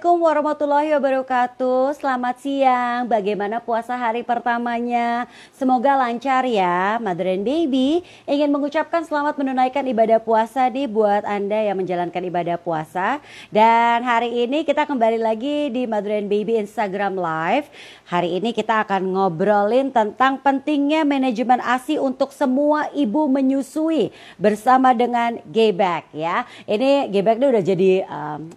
Assalamualaikum warahmatullahi wabarakatuh. Selamat siang. Bagaimana puasa hari pertamanya? Semoga lancar ya. Mother and Baby ingin mengucapkan selamat menunaikan ibadah puasa nih buat Anda yang menjalankan ibadah puasa. Dan hari ini kita kembali lagi di Mother and Baby Instagram Live. Hari ini kita akan ngobrolin tentang pentingnya manajemen ASI untuk semua ibu menyusui bersama dengan Gayback ya. Ini Gayback ini udah jadi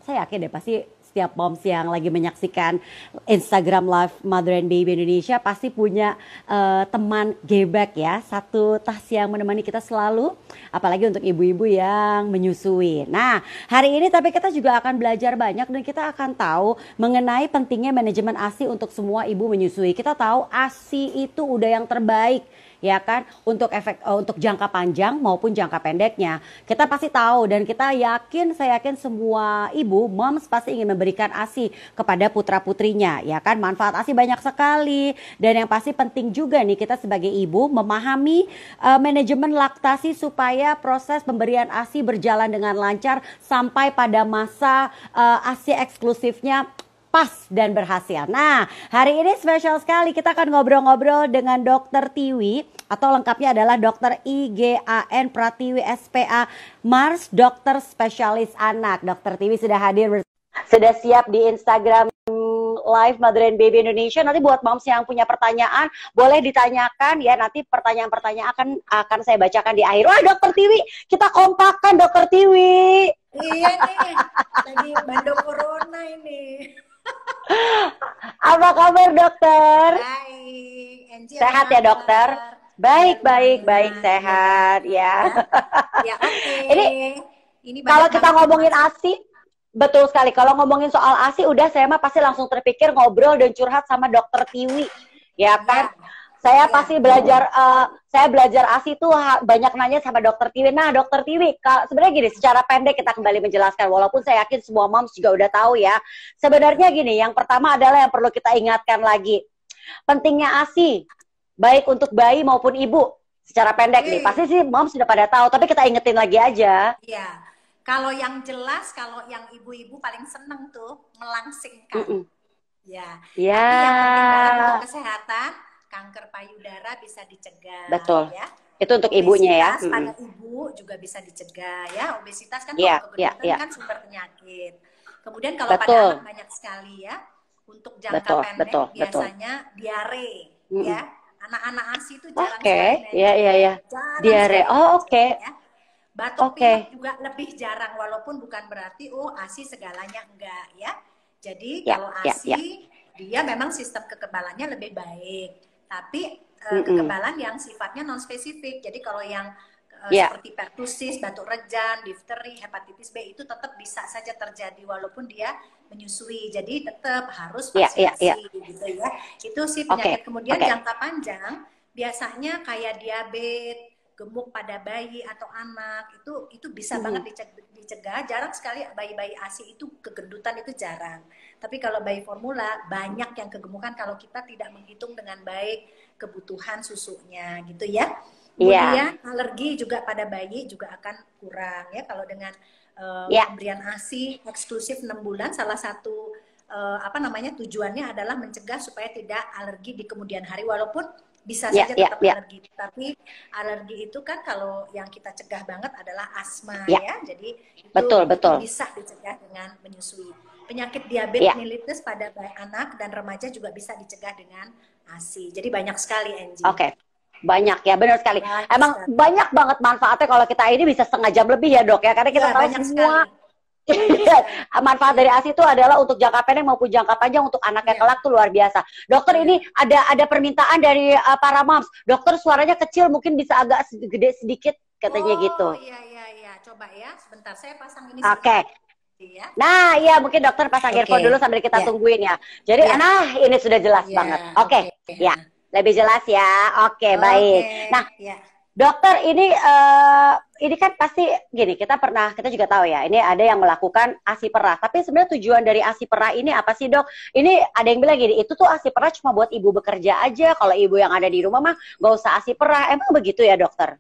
saya yakin deh pasti setiap moms yang lagi menyaksikan Instagram Live Mother and Baby Indonesia pasti punya teman Gayback ya. Satu tas yang menemani kita selalu, apalagi untuk ibu-ibu yang menyusui. Nah, hari ini tapi kita juga akan belajar banyak dan kita akan tahu mengenai pentingnya manajemen ASI untuk semua ibu menyusui. Kita tahu ASI itu udah yang terbaik ya kan untuk untuk jangka panjang maupun jangka pendeknya. Kita pasti tahu dan kita yakin, saya yakin semua ibu moms pasti ingin memberikan ASI kepada putra-putrinya ya kan. Manfaat ASI banyak sekali dan yang pasti penting juga nih kita sebagai ibu memahami manajemen laktasi supaya proses pemberian ASI berjalan dengan lancar sampai pada masa ASI eksklusifnya pas dan berhasil. Nah, hari ini spesial sekali kita akan ngobrol-ngobrol dengan Dokter Tiwi atau lengkapnya adalah Dokter IGAN Pratiwi SPA Mars, dokter spesialis anak. Dokter Tiwi sudah hadir, sudah siap di Instagram Live Mother and Baby Indonesia. Nanti buat moms yang punya pertanyaan boleh ditanyakan ya. Nanti pertanyaan-pertanyaan akan saya bacakan di akhir. Wah, Dokter Tiwi, kita kompakan Dokter Tiwi. Iya nih, lagi bandung corona ini. Apa kabar dokter? Baik, Angie, sehat ya dokter? Baik, sehat ya. Ya oke. Ini kalau kita ngomongin ASI, betul sekali. Kalau ngomongin soal ASI, udah saya mah pasti langsung terpikir ngobrol dan curhat sama Dokter Tiwi, ya kan? Saya pasti belajar, saya belajar ASI itu banyak nanya sama Dokter Tiwi. Nah, Dokter Tiwi, sebenarnya gini, secara pendek kita kembali menjelaskan, walaupun saya yakin semua moms juga udah tahu ya. Sebenarnya gini, yang pertama adalah yang perlu kita ingatkan lagi, pentingnya ASI, baik untuk bayi maupun ibu. Secara pendek nih, pasti sih moms sudah pada tahu, tapi kita ingetin lagi aja. Iya, kalau yang jelas, kalau yang ibu-ibu paling seneng tuh melangsingkan. Ya, tapi yang penting banget untuk kesehatan, kanker payudara bisa dicegah. Betul. Ya. Itu untuk ibunya ya. Obesitas pada ibu juga bisa dicegah ya. Obesitas kan kegemukan kan sumber penyakit. Kemudian kalau pada anak banyak sekali ya. Untuk jangka pendek biasanya diare ya. Anak-anak ASI itu jarang sekali. Iya. Diare. Ya. Batuk pilek juga lebih jarang, walaupun bukan berarti ASI segalanya enggak ya. Jadi kalau ASI dia memang sistem kekebalannya lebih baik. Tapi kekebalan yang sifatnya non spesifik. Jadi kalau yang seperti pertusis, batuk rejan, difteri, hepatitis B itu tetap bisa saja terjadi walaupun dia menyusui. Jadi tetap harus vaksinasi gitu ya. Itu sih penyakit. Kemudian jangka panjang biasanya kayak diabetes, gemuk pada bayi atau anak itu bisa banget dicegah. Jarang sekali bayi-bayi ASI itu kegendutan, itu jarang. Tapi kalau bayi formula banyak yang kegemukan kalau kita tidak menghitung dengan baik kebutuhan susunya gitu ya. Kemudian alergi juga pada bayi juga akan kurang ya kalau dengan pemberian ASI eksklusif 6 bulan. Salah satu tujuannya adalah mencegah supaya tidak alergi di kemudian hari, walaupun bisa saja tetap alergi. Tapi alergi itu kan kalau yang kita cegah banget adalah asma ya. Jadi itu bisa dicegah dengan menyusui. Penyakit diabetes mellitus pada anak dan remaja juga bisa dicegah dengan ASI. Jadi banyak sekali, Angie. Banyak ya, benar sekali. Emang banyak banget manfaatnya kalau kita ini bisa setengah jam lebih ya dok ya. Karena kita tahu semua manfaat dari ASI itu adalah untuk jangka pendek maupun jangka panjang untuk anak yang kelak tuh luar biasa. Dokter ini ada permintaan dari para moms. Dokter suaranya kecil, mungkin bisa agak gede sedikit katanya gitu. Iya. Coba ya, sebentar saya pasang ini. Ya. Nah, iya mungkin dokter pasang earphone dulu sambil kita tungguin ya. Jadi, ini sudah jelas banget. Ya, lebih jelas ya. Baik. Nah, dokter ini kan pasti gini, kita juga tahu ya, ini ada yang melakukan ASI perah. Tapi sebenarnya tujuan dari ASI perah ini apa sih dok? Ini ada yang bilang gini, itu tuh ASI perah cuma buat ibu bekerja aja. Kalau ibu yang ada di rumah mah gak usah ASI perah. Emang begitu ya dokter?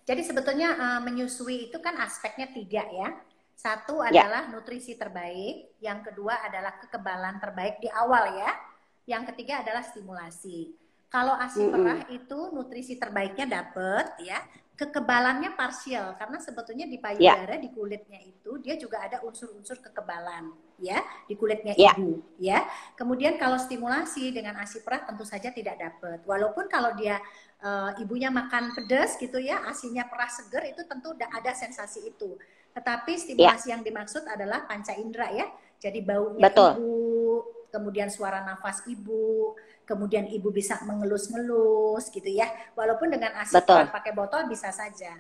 Jadi sebetulnya menyusui itu kan aspeknya 3 ya. Satu adalah nutrisi terbaik, yang kedua adalah kekebalan terbaik di awal ya. Yang ketiga adalah stimulasi. Kalau ASI perah itu nutrisi terbaiknya dapet ya, kekebalannya parsial karena sebetulnya di payudara di kulitnya itu dia juga ada unsur-unsur kekebalan ya di kulitnya ibu ya. Kemudian kalau stimulasi dengan ASI perah tentu saja tidak dapat. Walaupun kalau dia ibunya makan pedas gitu ya, ASINya perah seger itu tentu ada sensasi itu. Tetapi stimulasi yang dimaksud adalah panca indera ya. Jadi baunya ibu, kemudian suara nafas ibu, kemudian ibu bisa mengelus-ngelus gitu ya. Walaupun dengan ASI perah pakai botol bisa saja.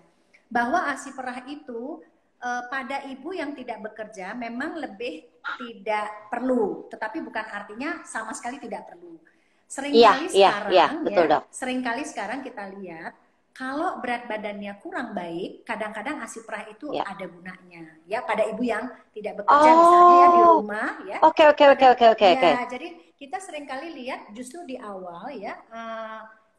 Bahwa ASI perah itu pada ibu yang tidak bekerja memang lebih tidak perlu, tetapi bukan artinya sama sekali tidak perlu. Seringkali sekarang kita lihat kalau berat badannya kurang baik, kadang-kadang ASI perah itu ada gunanya ya pada ibu yang tidak bekerja misalnya ya di rumah ya. Oke. Ya, jadi kita seringkali lihat justru di awal ya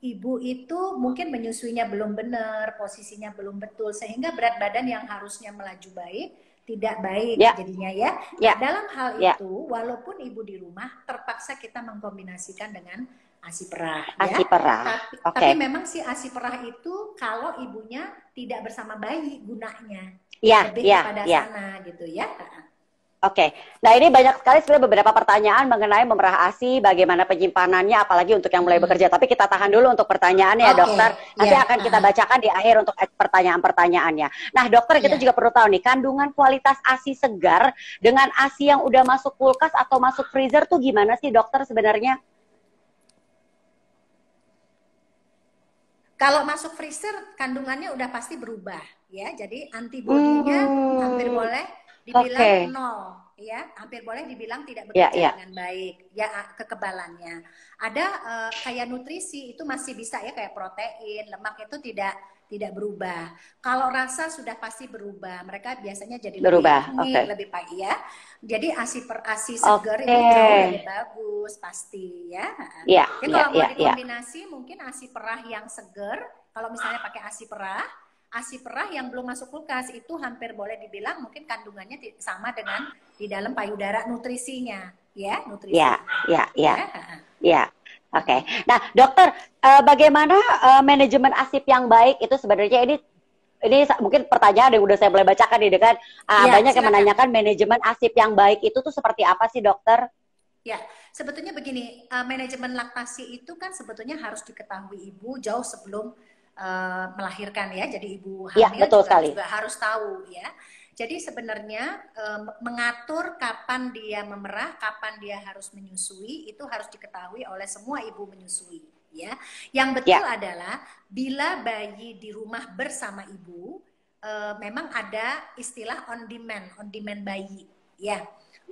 ibu itu mungkin menyusuinya belum benar, posisinya belum betul sehingga berat badan yang harusnya melaju baik tidak baik jadinya ya. Nah, dalam hal itu walaupun ibu di rumah terpaksa kita mengkombinasikan dengan ASI perah ASI perah. Tapi memang si ASI perah itu kalau ibunya tidak bersama bayi gunanya lebih kepada sana gitu ya. Oke, nah ini banyak sekali sebenarnya beberapa pertanyaan mengenai memerah ASI, bagaimana penyimpanannya, apalagi untuk yang mulai bekerja. Tapi kita tahan dulu untuk pertanyaannya ya dokter. Nanti akan kita bacakan di akhir untuk pertanyaan-pertanyaannya. Nah dokter, kita juga perlu tahu nih, kandungan kualitas ASI segar dengan ASI yang udah masuk kulkas atau masuk freezer tuh gimana sih dokter sebenarnya? Kalau masuk freezer, kandungannya udah pasti berubah ya. Jadi antibodinya hampir boleh dibilang nol ya, hampir boleh dibilang tidak bekerja dengan baik ya. Kekebalannya ada kayak nutrisi itu masih bisa ya, kayak protein, lemak itu tidak berubah. Kalau rasa sudah pasti berubah, mereka biasanya jadi lebih pahit ya. Jadi ASI segar itu jauh lebih bagus pasti ya. Jadi kalau mau dikombinasi mungkin ASI perah yang segar, kalau misalnya pakai ASI perah yang belum masuk kulkas itu hampir boleh dibilang mungkin kandungannya sama dengan di dalam payudara nutrisinya ya, nutrisi. Oke. Nah, dokter, bagaimana manajemen ASI yang baik itu sebenarnya ini mungkin pertanyaan yang udah saya boleh bacakan nih dengan banyak yang menanyakan manajemen ASI yang baik itu tuh seperti apa sih, dokter? Ya, sebetulnya begini, manajemen laktasi itu kan sebetulnya harus diketahui ibu jauh sebelum melahirkan ya. Jadi ibu hamil juga harus tahu ya. Jadi sebenarnya mengatur kapan dia memerah, kapan dia harus menyusui itu harus diketahui oleh semua ibu menyusui ya. Yang betul adalah bila bayi di rumah bersama ibu memang ada istilah on demand bayi ya.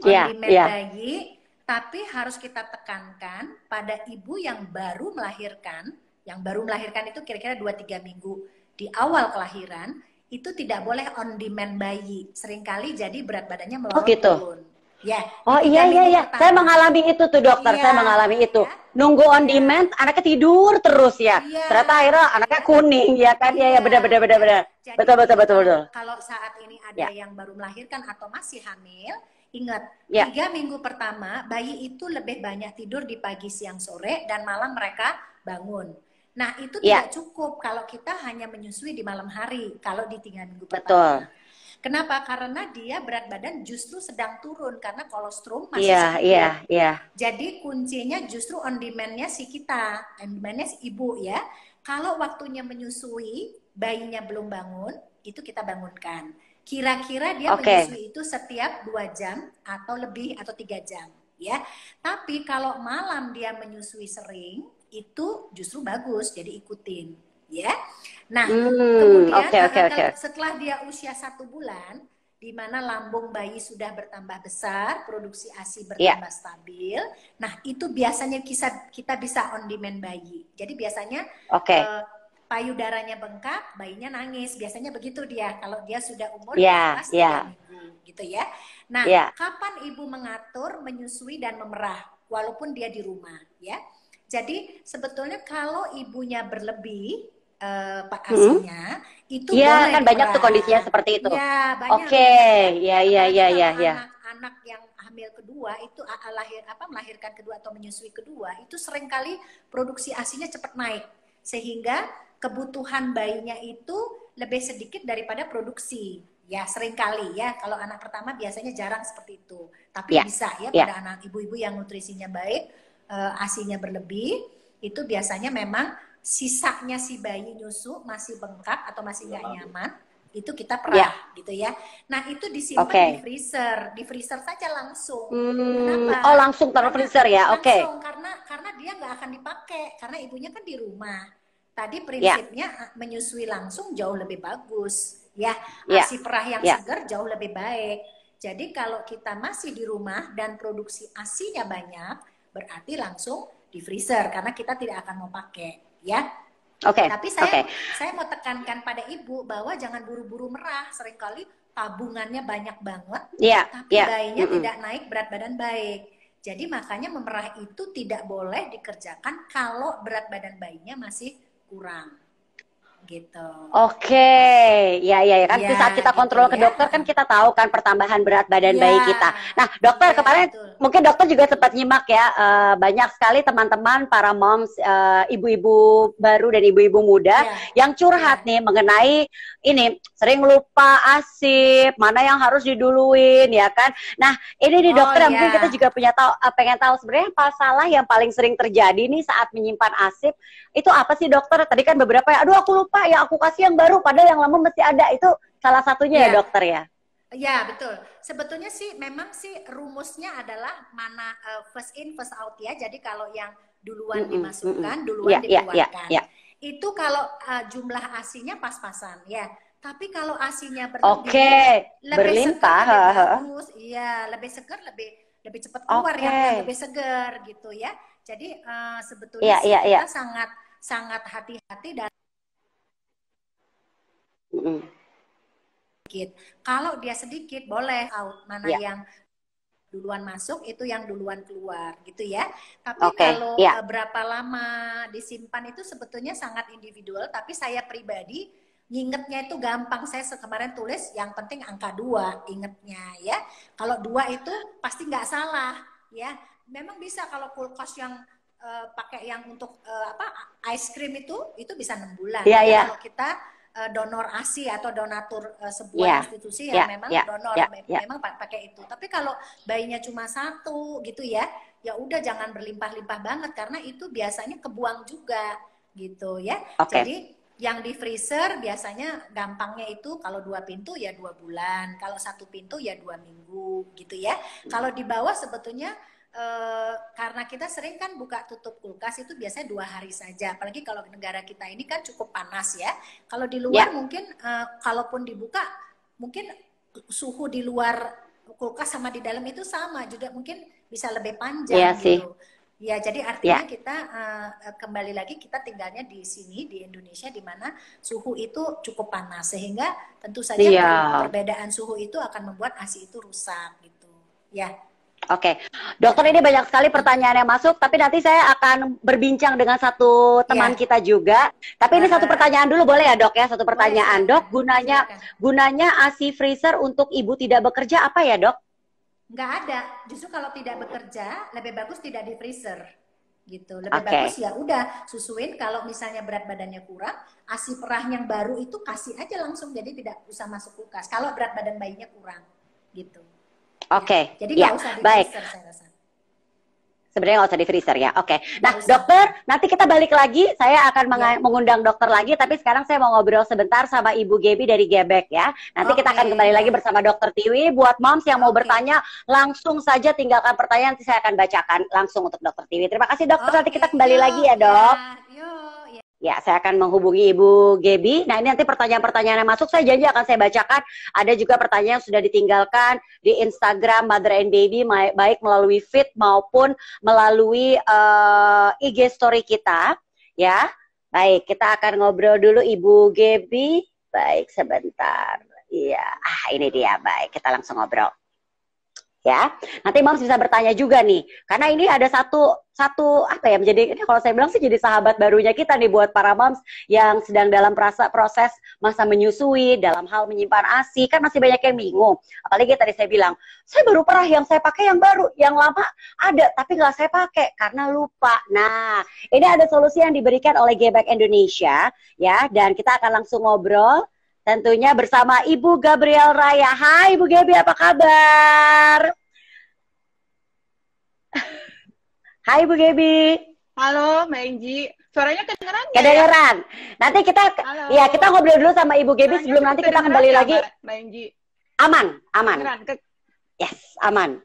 On demand bayi, tapi harus kita tekankan pada ibu yang baru melahirkan. Yang baru melahirkan itu kira-kira 2-3 minggu di awal kelahiran, itu tidak boleh on demand bayi. Seringkali jadi berat badannya melorot turun. Ya. Oh iya. Saya mengalami itu tuh dokter, saya mengalami itu. Nunggu on demand, anaknya tidur terus ya. Ternyata akhirnya anaknya kuning ya kan? Iya, benar. Betul. Kalau saat ini ada yang baru melahirkan atau masih hamil, ingat 3 minggu pertama bayi itu lebih banyak tidur di pagi, siang, sore, dan malam mereka bangun. Nah itu tidak cukup kalau kita hanya menyusui di malam hari kalau di 3 minggu pertama. Kenapa? Karena dia berat badan justru sedang turun karena kolostrum masih sedikit. Jadi kuncinya justru on demand-nya si kita, on demand-nya si ibu ya. Kalau waktunya menyusui, bayinya belum bangun, itu kita bangunkan. Kira-kira dia menyusui itu setiap 2 jam atau lebih atau 3 jam ya. Tapi kalau malam dia menyusui sering, itu justru bagus, jadi ikutin ya. Nah kemudian setelah dia usia 1 bulan, di mana lambung bayi sudah bertambah besar, produksi ASI bertambah stabil, nah itu biasanya kita bisa on demand bayi. Jadi biasanya payudaranya bengkak, bayinya nangis, biasanya begitu dia kalau dia sudah umur 3 minggu gitu ya. Nah kapan ibu mengatur menyusui dan memerah walaupun dia di rumah ya. Jadi sebetulnya kalau ibunya berlebih Pak ASINYA itu boleh kan banyak tuh kondisinya dikurangi. seperti itu. Ya, banyak Oke, ya, ya, apalagi ya, kalau ya, ya. anak-anak yang hamil kedua itu melahirkan kedua atau menyusui kedua itu seringkali produksi ASINYA cepat naik sehingga kebutuhan bayinya itu lebih sedikit daripada produksi. Ya, seringkali ya. Kalau anak pertama biasanya jarang seperti itu. Tapi Ya, bisa ya ya. pada anak ibu-ibu yang nutrisinya baik, ASINYA berlebih, itu biasanya memang sisanya si bayi nyusu masih bengkak atau masih nggak nyaman, itu kita perah gitu ya. Nah itu disimpan di freezer saja langsung. Kenapa? Oh langsung taruh freezer ya, langsung karena dia nggak akan dipakai karena ibunya kan di rumah. Tadi prinsipnya menyusui langsung jauh lebih bagus ya. ASI perah yang segar jauh lebih baik. Jadi kalau kita masih di rumah dan produksi ASINYA banyak, berarti langsung di freezer karena kita tidak akan mau pakai. Ya, tapi saya mau tekankan pada ibu bahwa jangan buru-buru merah. Seringkali tabungannya banyak banget, tapi bayinya tidak naik berat badan baik. Jadi makanya memerah itu tidak boleh dikerjakan kalau berat badan bayinya masih kurang. Gitu. Oke, ya kan saat kita kontrol ke dokter kan kita tahu kan pertambahan berat badan bayi kita. Nah dokter kemarin mungkin dokter juga sempat nyimak ya, banyak sekali teman-teman para moms, ibu-ibu baru dan ibu-ibu muda yang curhat nih mengenai ini sering lupa ASI, mana yang harus diduluin ya kan. Nah ini nih dokter mungkin kita juga pengen tahu sebenarnya masalah yang paling sering terjadi nih saat menyimpan ASI itu apa sih dokter? Tadi kan beberapa ya, aduh aku lupa ya aku kasih yang baru padahal yang lama mesti ada, itu salah satunya ya dokter ya? Ya betul, sebetulnya sih memang sih rumusnya adalah mana first in first out ya, jadi kalau yang duluan dimasukkan, duluan dikeluarkan. Itu kalau jumlah ASINYA pas-pasan ya. Tapi kalau ASINYA berlebih, lebih segar, lebih bagus, iya lebih segar, lebih cepat keluar yang lebih segar gitu ya. Jadi sebetulnya kita sangat hati-hati dan kalau dia sedikit boleh out mana yang duluan masuk itu yang duluan keluar gitu ya. Tapi kalau berapa lama disimpan itu sebetulnya sangat individual. Tapi saya pribadi ngingetnya itu gampang. Saya kemarin tulis yang penting angka 2 ingetnya ya. Kalau 2 itu pasti nggak salah ya. Memang bisa kalau kulkas yang pakai yang untuk ice cream itu bisa 6 bulan. Kalau kita donor ASI atau donatur sebuah institusi yang memang donor memang pakai itu. Tapi kalau bayinya cuma 1 gitu ya udah jangan berlimpah-limpah banget karena itu biasanya kebuang juga gitu ya. Jadi yang di freezer biasanya gampangnya itu kalau 2 pintu ya 2 bulan, kalau 1 pintu ya 2 minggu gitu ya. Kalau di bawah sebetulnya karena kita sering kan buka tutup kulkas itu biasanya 2 hari saja. Apalagi kalau negara kita ini kan cukup panas ya. Kalau di luar mungkin kalaupun dibuka mungkin suhu di luar kulkas sama di dalam itu sama juga mungkin bisa lebih panjang gitu. Ya jadi artinya kita kembali lagi kita tinggalnya di sini di Indonesia di mana suhu itu cukup panas sehingga tentu saja perbedaan suhu itu akan membuat ASI itu rusak gitu. Ya. Oke, dokter ini banyak sekali pertanyaan yang masuk, tapi nanti saya akan berbincang dengan satu teman kita juga. Tapi ini satu pertanyaan dulu boleh ya dok ya, satu pertanyaan. Dok, gunanya ASI freezer untuk ibu tidak bekerja apa ya dok? Nggak ada, justru kalau tidak bekerja lebih bagus tidak di freezer gitu. Lebih bagus ya udah susuin kalau misalnya berat badannya kurang, ASI perah yang baru itu kasih aja langsung jadi tidak usah masuk kulkas. Kalau berat badan bayinya kurang gitu. Jadi nggak usah di freezer saya rasa. Sebenarnya nggak usah di freezer ya. Nah dokter, nanti kita balik lagi. Saya akan mengundang dokter lagi. Tapi sekarang saya mau ngobrol sebentar sama Ibu Gaby dari Gebek ya. Nanti kita akan kembali lagi bersama Dokter Tiwi. Buat moms yang mau bertanya, langsung saja tinggalkan pertanyaan. Nanti saya akan bacakan langsung untuk Dokter Tiwi. Terima kasih dokter. Nanti kita kembali lagi ya dok. Ya, saya akan menghubungi Ibu Gaby. Nah, ini nanti pertanyaan-pertanyaan yang masuk, saya janji akan saya bacakan. Ada juga pertanyaan yang sudah ditinggalkan di Instagram Mother and Baby, baik melalui feed maupun melalui IG story kita. Ya, baik, kita akan ngobrol dulu Ibu Gaby. Baik, sebentar. Iya, ini dia. Baik, kita langsung ngobrol. ya. Nanti Moms bisa bertanya juga nih, karena ini ada satu apa ya, menjadi ini kalau saya bilang sih jadi sahabat barunya kita nih buat para moms yang sedang dalam proses masa menyusui, dalam hal menyimpan ASI, kan masih banyak yang bingung. Apalagi tadi saya bilang, saya baru pernah yang saya pakai yang baru, yang lama ada tapi nggak saya pakai karena lupa. Nah, ini ada solusi yang diberikan oleh Gebek Indonesia ya, dan kita akan langsung ngobrol tentunya bersama Ibu Gabriel Raya. Hai Ibu Gaby, apa kabar? Hai Bu Gaby. Halo Mbak Enji. Suaranya kedengeran nggak? Kedengeran. Nanti kita ya kita ngobrol dulu sama Ibu Gaby sebelum nanti kita kembali lagi. Mbak Enji. Aman. Yes, aman.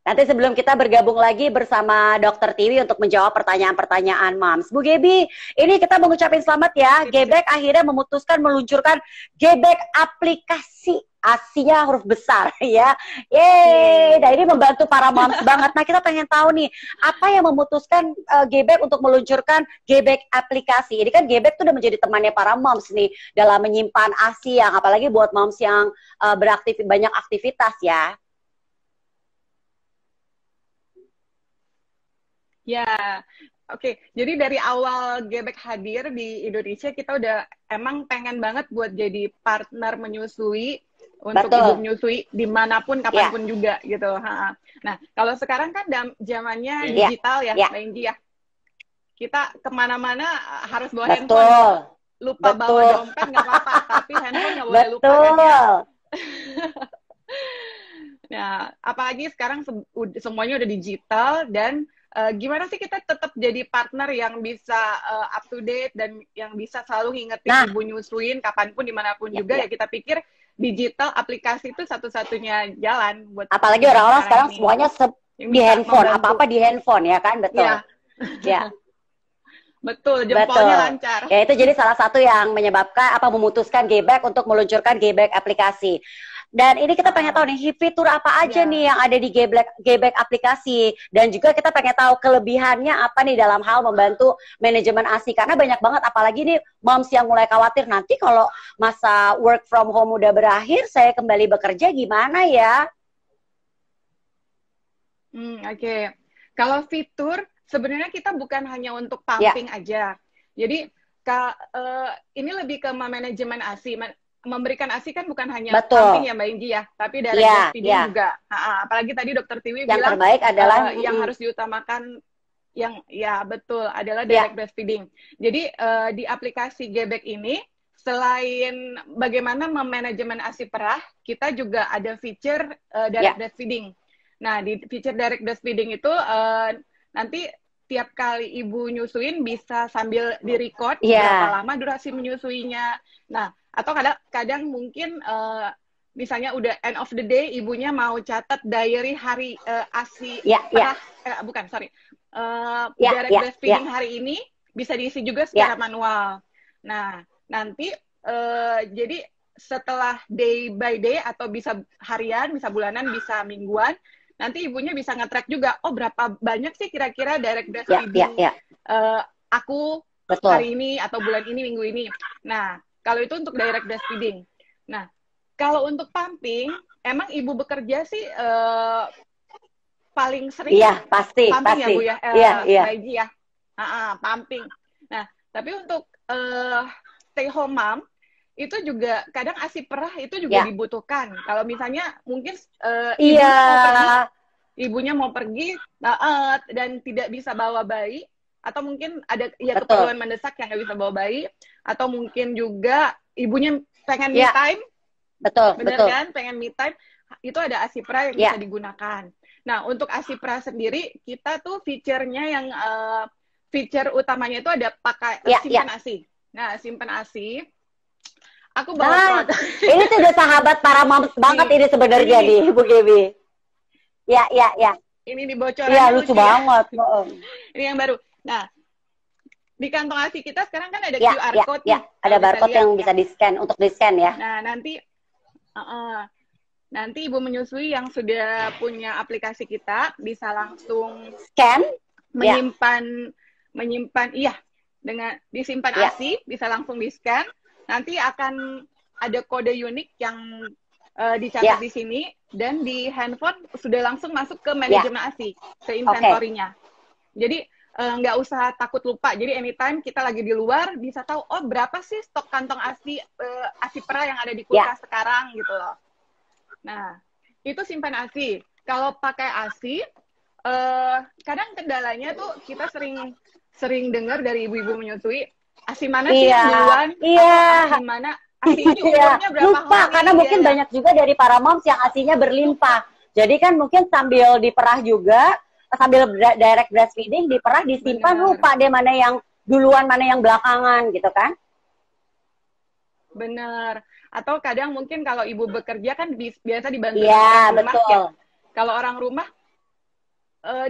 Nanti sebelum kita bergabung lagi bersama Dokter Tiwi untuk menjawab pertanyaan-pertanyaan Moms. Bu Gaby, ini kita mengucapkan selamat ya. Gebek akhirnya memutuskan meluncurkan Gebek aplikasi. ASI-nya huruf besar ya. Yeay, nah ini membantu para moms banget. Nah, kita pengen tahu nih, apa yang memutuskan Gebek untuk meluncurkan Gebek aplikasi? Ini kan Gebek tuh udah menjadi temannya para moms nih dalam menyimpan ASI, yang apalagi buat moms yang banyak aktivitas ya. Ya, oke. Jadi dari awal Gebek hadir di Indonesia, kita udah emang pengen banget buat jadi partner menyusui untuk ibu menyusui dimanapun, kapanpun juga gitu. Nah, kalau sekarang kan zamannya digital ya, Mbak Enji ya. Kita kemana-mana harus bawa handphone. Lupa bawa dompet nggak apa-apa, tapi handphone nggak boleh lupa kan ya. Nah, apalagi sekarang semuanya udah digital dan gimana sih kita tetap jadi partner yang bisa up to date dan yang bisa selalu ngingetin ibu nyusuin kapanpun dimanapun juga ya kita pikir digital aplikasi itu satu-satunya jalan buat apalagi orang-orang sekarang semuanya di handphone, apa-apa di handphone ya kan, betul. Ya. Betul, jempolnya lancar. Ya itu jadi salah satu yang menyebabkan memutuskan Gebek untuk meluncurkan Gebek aplikasi. Dan ini kita pengen tahu nih fitur apa aja nih yang ada di Gebek aplikasi, dan juga kita pengen tahu kelebihannya apa nih dalam hal membantu manajemen ASI, karena banyak banget apalagi nih moms yang mulai khawatir nanti kalau masa work from home udah berakhir saya kembali bekerja gimana ya? Oke. Kalau fitur sebenarnya kita bukan hanya untuk pumping aja. Jadi ini lebih ke manajemen ASI. Memberikan ASI kan bukan hanya pumping ya Mbak Inji ya, tapi dari breastfeeding juga. Apalagi tadi Dokter Tiwi bilang yang terbaik adalah yang harus diutamakan adalah direct breastfeeding. Jadi di aplikasi Gebek ini selain bagaimana memanajemen ASI perah, kita juga ada feature direct breastfeeding. Nah, di feature direct breastfeeding itu nanti tiap kali ibu nyusuin bisa sambil di-record berapa lama durasi menyusuinya. Nah, atau kadang mungkin misalnya udah end of the day ibunya mau catat diary hari ASI direct breastfeeding hari ini bisa diisi juga secara manual. Nah, nanti jadi setelah day by day atau bisa harian, bisa bulanan, bisa mingguan, nanti ibunya bisa nge-track juga, oh berapa banyak sih kira-kira direct breastfeeding aku hari ini atau bulan ini, minggu ini. Nah, kalau itu untuk direct breastfeeding. Nah, kalau untuk pumping, emang ibu bekerja sih paling sering pasti pumping pasti. Ya Bu ya, Maiji ya. Pumping. Nah, tapi untuk stay home mom itu juga kadang ASI perah itu juga dibutuhkan. Kalau misalnya mungkin ibunya mau pergi dan tidak bisa bawa bayi, atau mungkin ada keperluan mendesak yang nggak bisa bawa bayi, atau mungkin juga ibunya pengen me time, kan, pengen me time, itu ada ASI pra yang bisa digunakan. Nah, untuk ASI pra sendiri kita tuh feature-nya yang feature utamanya itu ada pakai simpan ASI. Nah, simpan ASI aku bawa ini tuh udah sahabat para moms banget ini sebenarnya nih Bu Gaby. Ya. Ini dibocoran. Iya, lucu banget. Ini yang baru. Nah, di kantong ASI kita sekarang kan ada QR code. Ada barcode yang bisa di-scan, untuk di-scan ya. Nah, nanti ibu menyusui yang sudah punya aplikasi kita bisa langsung scan, menyimpan dengan disimpan ASI, bisa langsung di-scan. Nanti akan ada kode unik yang dicatat di sini, dan di handphone sudah langsung masuk ke manajemen ASI, ke inventory-nya. Jadi nggak usah takut lupa. Jadi anytime kita lagi di luar bisa tahu, oh berapa sih stok kantong ASI ASI perah yang ada di kulkas sekarang gitu loh. Nah, itu simpan ASI. Kalau pakai ASI, kadang kendalanya tuh kita sering dengar dari ibu-ibu menyusui, ASI mana sih yang duluan? ASI mana? ASI ini umurnya berapa lupa, hari? karena mungkin banyak juga dari para moms yang ASInya berlimpah. Jadi kan mungkin sambil diperah juga, sambil direct breastfeeding, diperah, disimpan, lupa deh mana yang duluan, mana yang belakangan gitu kan. Bener. Atau kadang mungkin kalau ibu bekerja kan biasa dibantu ya, orang rumah. Betul. Ya. Kalau orang rumah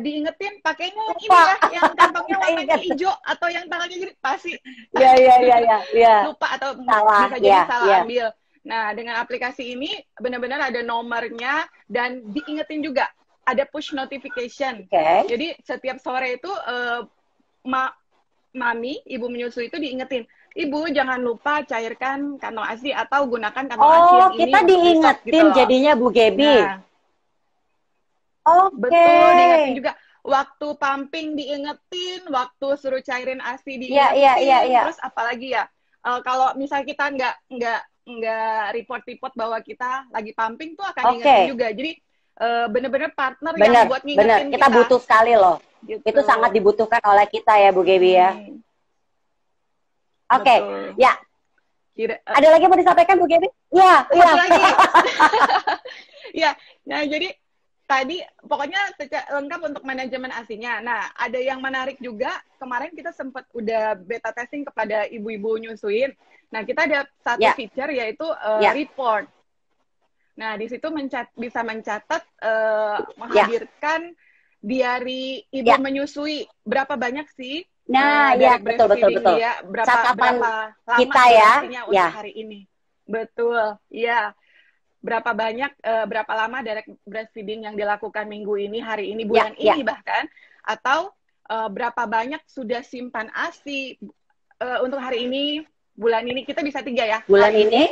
diingetin pakainya ini ya, yang kantongnya warnanya hijau atau yang tangannya jadi pasti lupa atau bisa jadi salah ambil. Nah, dengan aplikasi ini benar-benar ada nomornya dan diingetin juga, ada push notification. Jadi setiap sore itu mami, ibu menyusui itu diingetin, ibu jangan lupa cairkan kantong ASI atau gunakan kantong ASI yang ini. Kita diingetin gitu jadinya Bu Gaby. Nah, betul, diingetin juga. Waktu pumping diingetin, waktu suruh cairin ASI diingetin, terus apalagi ya, kalau misalnya kita nggak report bahwa kita lagi pumping tuh akan diingetin juga. Jadi bener-bener partner yang buat ngingetin kita butuh sekali loh. Gitu. Itu sangat dibutuhkan oleh kita ya Bu Gaby ya. Oke, ya. Ada lagi mau disampaikan Bu Gaby? Ya. Lagi. Ya, nah jadi tadi pokoknya lengkap untuk manajemen ASI-nya. Nah, ada yang menarik juga, kemarin kita sempat udah beta testing kepada ibu-ibu nyusuin. Nah, kita ada satu feature yaitu report. Nah, di situ bisa mencatat, menghadirkan diari ibu menyusui. Berapa banyak sih? Nah, betul. Dia, catatan berapa lama kita ya. Untuk hari ini. Betul, ya. Berapa banyak, berapa lama direct breastfeeding yang dilakukan minggu ini, hari ini, bulan ini bahkan, atau berapa banyak sudah simpan ASI untuk hari ini, bulan ini, kita bisa 3 ya. Bulan ini,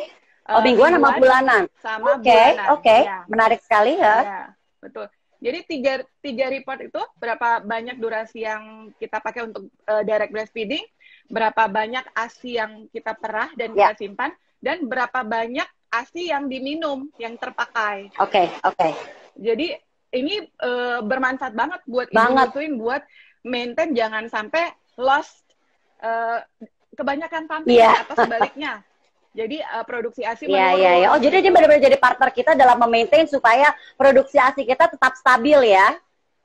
mingguan sama bulanan. Sama bulanan. Ya. Menarik sekali ya. Betul. Jadi 3 report itu, berapa banyak durasi yang kita pakai untuk direct breastfeeding, berapa banyak ASI yang kita perah dan kita simpan, dan berapa banyak ASI yang diminum, yang terpakai. Oke. Jadi ini bermanfaat banget buat ibu nyusuin, buat maintain jangan sampai lost kebanyakan pumping atau sebaliknya. Jadi produksi ASI menurun. Oh, jadi dia benar-benar jadi partner kita dalam memaintain supaya produksi ASI kita tetap stabil ya.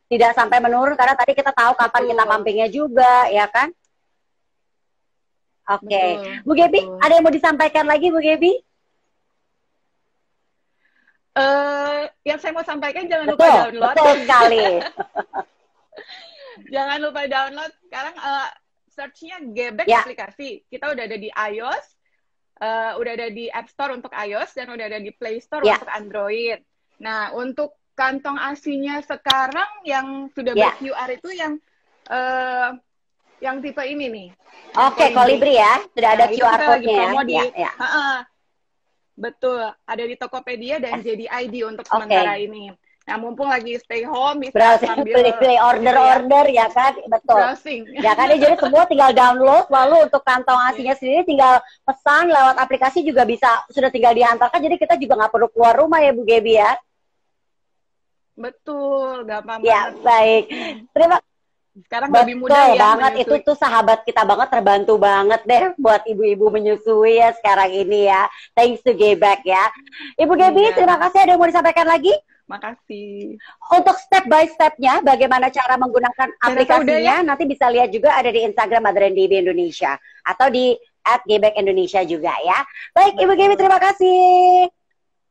Tidak sampai menurun karena tadi kita tahu kapan kita pumpingnya juga, ya kan? Oke. Bu Gaby, ada yang mau disampaikan lagi Bu Gaby? Yang saya mau sampaikan jangan lupa download. Betul sekali. Jangan lupa download. Sekarang search-nya Gebek aplikasi. Kita udah ada di iOS, udah ada di App Store untuk iOS, dan udah ada di Play Store untuk Android. Nah, untuk kantong ASI-nya sekarang yang sudah ber-QR itu yang tipe ini nih. Oke, Kolibri ya. Sudah ada QR code-nya ya. Betul, ada di Tokopedia dan JD.ID untuk sementara ini. Nah, mumpung lagi stay home, bisa sambil play order ya kan, betul. Browsing. Ya kan, jadi semua tinggal download, lalu untuk kantong ASI-nya sendiri tinggal pesan lewat aplikasi juga bisa, sudah tinggal diantarkan, jadi kita juga nggak perlu keluar rumah ya Bu Gaby ya. Betul, gampang ya, banget. Baik. Terima kasih. Sekarang lebih mudah ya banget menyusui. Itu tuh sahabat kita banget, terbantu banget deh buat ibu-ibu menyusui ya sekarang ini ya. Thanks to Gebek ya. Ibu Gaby, terima kasih. Ada yang mau disampaikan lagi? Makasih. Untuk step by stepnya, bagaimana cara menggunakan aplikasinya, nanti bisa lihat juga ada di Instagram Mother and Baby Indonesia atau di @gebek_indonesia juga ya. Baik, Ibu Gaby, terima kasih.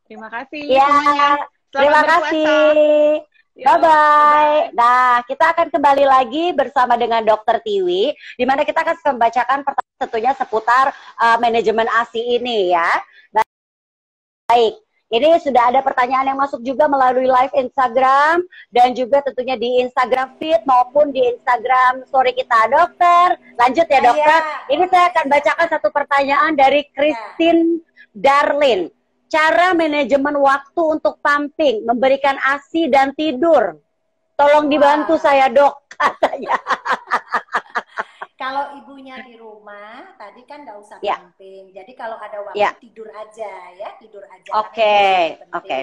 Terima kasih. Ya, terima kasih. Bye-bye. Nah, kita akan kembali lagi bersama dengan Dr. Tiwi, di mana kita akan membacakan pertanyaan tentunya seputar manajemen ASI ini ya. Baik, ini sudah ada pertanyaan yang masuk juga melalui live Instagram, dan juga tentunya di Instagram feed maupun di Instagram story kita. Dokter, lanjut ya dokter. Ini saya akan bacakan satu pertanyaan dari Christine Darlin. cara manajemen waktu untuk pumping, memberikan ASI dan tidur. Tolong dibantu saya, Dok, katanya. Kalau ibunya di rumah, tadi kan nggak usah Ya. pumping. Jadi kalau ada waktu Ya. tidur aja ya, tidur aja. Oke, oke.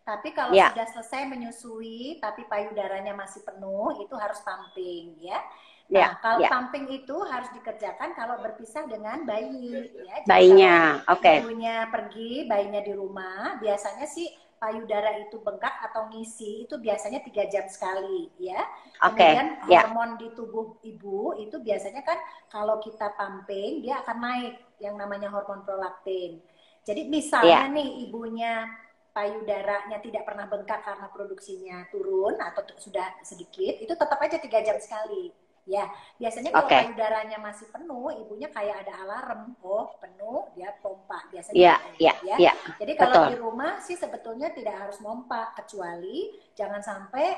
Tapi kalau Ya. sudah selesai menyusui, tapi payudaranya masih penuh, itu harus pumping ya. Nah, Ya, kalau ya. pumping itu harus dikerjakan kalau berpisah dengan bayi ya. Jadi Bayinya, kalau oke. ibunya pergi, bayinya di rumah, biasanya sih payudara itu bengkak atau ngisi itu biasanya 3 jam sekali ya. Oke, Kemudian ya. hormon di tubuh ibu itu biasanya kan kalau kita pumping dia akan naik yang namanya hormon prolaktin. Jadi misalnya nih ibunya payudaranya tidak pernah bengkak karena produksinya turun atau sudah sedikit, itu tetap aja 3 jam sekali. Ya, biasanya kalau payudaranya masih penuh, ibunya kayak ada alarm, oh penuh, dia pompa. Biasanya ya. Jadi kalau di rumah sih sebetulnya tidak harus pompa, kecuali jangan sampai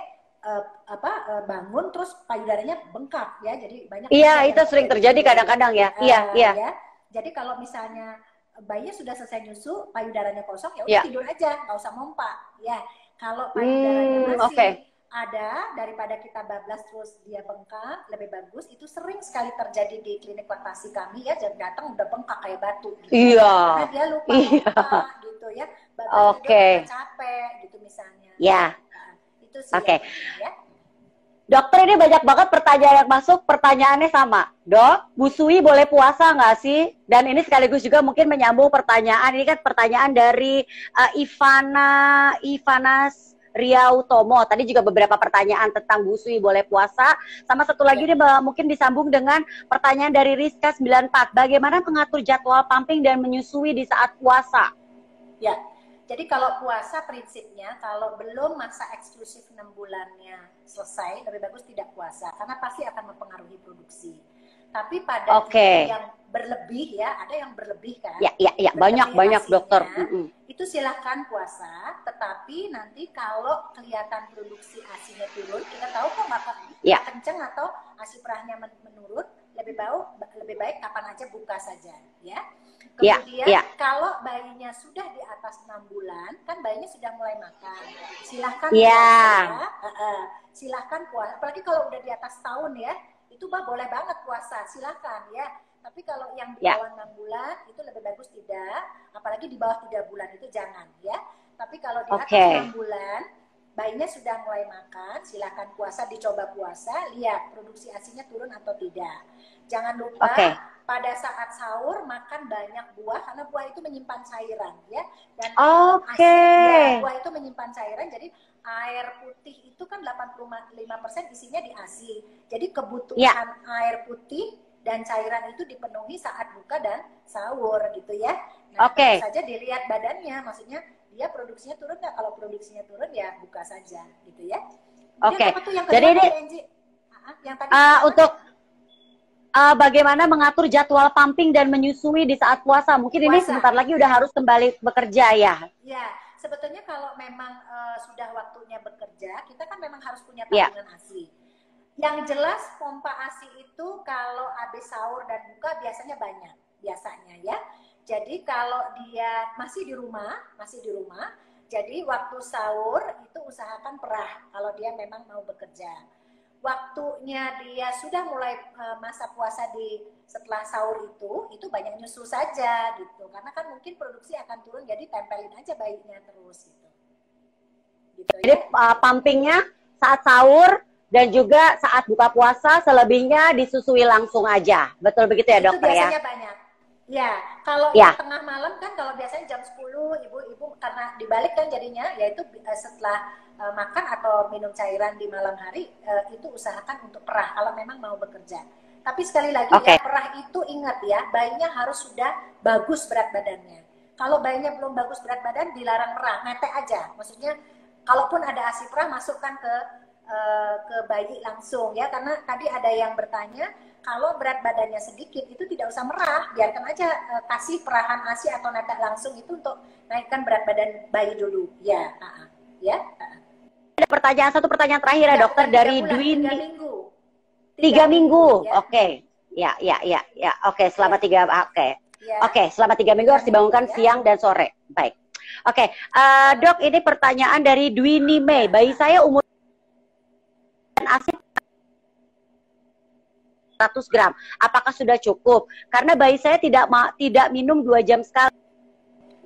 bangun terus payudaranya bengkak ya. Jadi banyak. Iya, itu sering terjadi kadang-kadang ya. Iya. Jadi kalau misalnya bayinya sudah selesai nyusu, payudaranya kosong, ya udah tidur aja, nggak usah pompa. Ya, kalau payudaranya masih ada, daripada kita bablas terus dia bengkak, lebih bagus. Itu sering sekali terjadi di klinik laktasi kami ya, jam datang udah bengkak kayak batu gitu. Iya. Karena dia lupa gitu ya, bablas tidur capek gitu misalnya. Ya. Nah, itu sih ya. Dokter, ini banyak banget pertanyaan yang masuk, pertanyaannya sama. Dok, busui boleh puasa nggak sih? Dan ini sekaligus juga mungkin menyambung pertanyaan, ini kan pertanyaan dari Ivanas Riautomo. Tadi juga beberapa pertanyaan tentang busui boleh puasa. Sama satu lagi nih mungkin disambung dengan pertanyaan dari Rizka 94. Bagaimana mengatur jadwal pumping dan menyusui di saat puasa? Ya, jadi kalau puasa prinsipnya kalau belum masa eksklusif 6 bulannya selesai, lebih bagus tidak puasa. Karena pasti akan mempengaruhi produksi. Tapi pada yang berlebih ya, ada yang berlebih kan? Ya, banyak dokter. Itu silahkan puasa, tetapi nanti kalau kelihatan produksi ASINya turun, kita tahu kok nggak kenceng atau ASI perahnya menurun, lebih baik kapan aja buka saja, ya. Kemudian kalau bayinya sudah di atas 6 bulan, kan bayinya sudah mulai makan, silahkan puasa, silahkan puasa. Apalagi kalau udah di atas tahun ya, itu boleh banget puasa, silahkan ya. Tapi kalau yang di bawah 6 bulan itu lebih bagus tidak, apalagi di bawah 3 bulan itu jangan ya. Tapi kalau di atas 6 bulan, bayinya sudah mulai makan, silahkan puasa, dicoba puasa, lihat produksi ASINya turun atau tidak. Jangan lupa pada saat sahur makan banyak buah, karena buah itu menyimpan cairan ya. Dan buah itu menyimpan cairan, jadi air putih itu kan 85% isinya di ASI. Jadi kebutuhan air putih dan cairan itu dipenuhi saat buka dan sahur gitu ya. Nah, saja dilihat badannya, maksudnya dia produksinya turun nggak? Kalau produksinya turun ya buka saja gitu ya. Jadi ini yang tadi untuk bagaimana mengatur jadwal pumping dan menyusui di saat puasa. Mungkin ini sebentar lagi udah harus kembali bekerja ya. Ya, sebetulnya kalau memang sudah waktunya bekerja, kita kan memang harus punya tabungan ASI. Yang jelas pompa ASI itu kalau habis sahur dan buka biasanya banyak, biasanya ya. Jadi kalau dia masih di rumah, jadi waktu sahur itu usahakan perah kalau dia memang mau bekerja. Waktunya dia sudah mulai masa puasa setelah sahur itu banyak nyusu saja gitu. Karena kan mungkin produksi akan turun, jadi tempelin aja bayinya terus gitu. Jadi pumpingnya saat sahur dan juga saat buka puasa, selebihnya disusui langsung aja. Betul begitu ya, dokter ya? Itu biasanya banyak. Ya, kalau tengah malam kan, kalau biasanya jam 10 ibu-ibu karena dibalik kan jadinya, yaitu setelah makan atau minum cairan di malam hari, itu usahakan untuk perah kalau memang mau bekerja. Tapi sekali lagi ya, perah itu ingat ya, bayinya harus sudah bagus berat badannya. Kalau bayinya belum bagus berat badan, dilarang perah, netek aja. Maksudnya, kalaupun ada ASI perah, masukkan ke bayi langsung ya, karena tadi ada yang bertanya kalau berat badannya sedikit itu tidak usah merah, biarkan aja kasih perahan ASI atau netek langsung itu untuk naikkan berat badan bayi dulu ya. Ada satu pertanyaan terakhir ya, dokter, dari Dwini. 3 minggu. 3 minggu. Oke, selama 3 selama 3 minggu harus dibangunkan siang dan sore. Baik. Oke, Dok, ini pertanyaan dari Dwini Mei. Bayi saya umur ASI 100 gram. Apakah sudah cukup? Karena bayi saya tidak minum 2 jam sekali.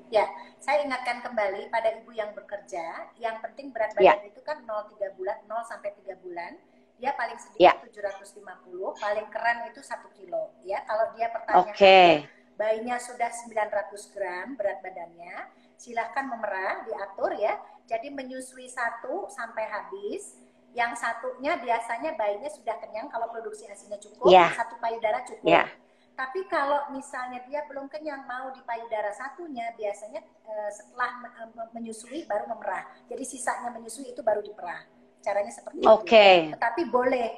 Ya, saya ingatkan kembali pada ibu yang bekerja, yang penting berat badan itu kan 0,3 bulan, 0 sampai 3 bulan. Dia paling sedikit 750, paling keren itu 1 kilo. Ya, kalau dia pertanyaan bayinya sudah 900 gram berat badannya, silahkan memerah, diatur ya. Jadi menyusui 1 sampai habis. Yang satunya biasanya bayinya sudah kenyang kalau produksi ASI-nya cukup, 1 payudara cukup. Tapi kalau misalnya dia belum kenyang, mau di payudara satunya, biasanya setelah menyusui baru memerah. Jadi sisanya menyusui itu baru diperah. Caranya seperti itu. Tetapi boleh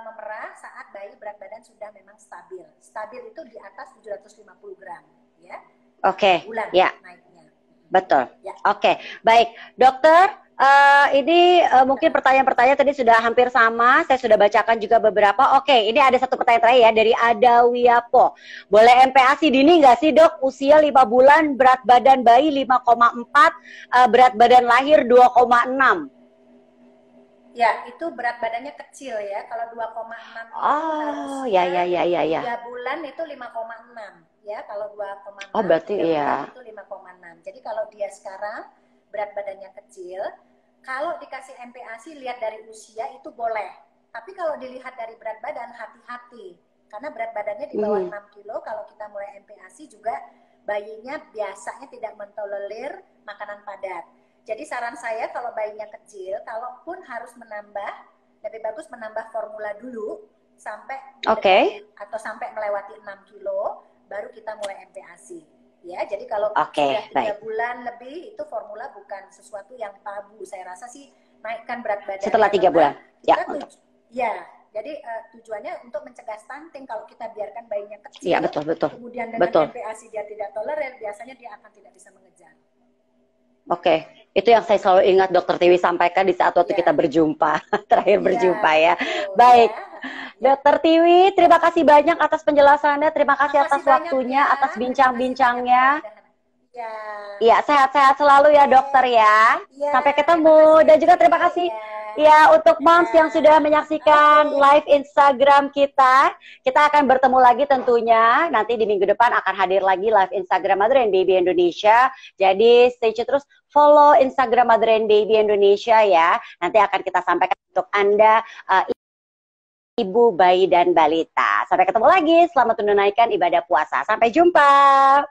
memerah saat bayi berat badan sudah memang stabil. Stabil itu di atas 750 gram, ya. Bulan naiknya. Betul. Baik, dokter. Ini mungkin pertanyaan-pertanyaan tadi sudah hampir sama. Saya sudah bacakan juga beberapa. Ini ada satu pertanyaan terakhir ya dari Ada Wiyapo. Boleh MPASI dini nggak sih, Dok? Usia 5 bulan, berat badan bayi 5,4, berat badan lahir 2,6. Ya, itu berat badannya kecil ya. Kalau 2,6 itu harusnya 3 bulan itu 5,6 ya. Kalau 2,6 berarti itu 5,6. Jadi kalau dia sekarang berat badannya kecil, kalau dikasih MPASI lihat dari usia itu boleh. Tapi kalau dilihat dari berat badan, hati-hati. Karena berat badannya di bawah 6 kilo, kalau kita mulai MPASI juga bayinya biasanya tidak mentolerir makanan padat. Jadi saran saya kalau bayinya kecil, kalaupun harus menambah, lebih bagus menambah formula dulu sampai atau sampai melewati 6 kilo, baru kita mulai MPASI. Ya, jadi kalau sudah 3 bulan lebih, itu formula bukan sesuatu yang tabu. Saya rasa sih naikkan berat badan. Setelah 3 bulan. Jadi tujuannya untuk mencegah stunting. Kalau kita biarkan bayinya kecil, kemudian dengan MPASI dia tidak tolerir, biasanya dia akan tidak bisa mengejar. Itu yang saya selalu ingat Dokter Tiwi sampaikan di saat waktu kita berjumpa, terakhir berjumpa ya. Baik, Dokter Tiwi, terima kasih banyak atas penjelasannya, terima kasih atas waktunya, atas bincang-bincangnya. Iya, sehat-sehat selalu ya dokter ya. Sampai ketemu dan juga terima kasih ya untuk moms yang sudah menyaksikan live Instagram kita. Kita akan bertemu lagi tentunya nanti di minggu depan akan hadir lagi live Instagram Mother and Baby Indonesia. Jadi stay tune terus, follow Instagram Mother and Baby Indonesia ya. Nanti akan kita sampaikan untuk Anda ibu, bayi dan balita. Sampai ketemu lagi, selamat menunaikan ibadah puasa. Sampai jumpa.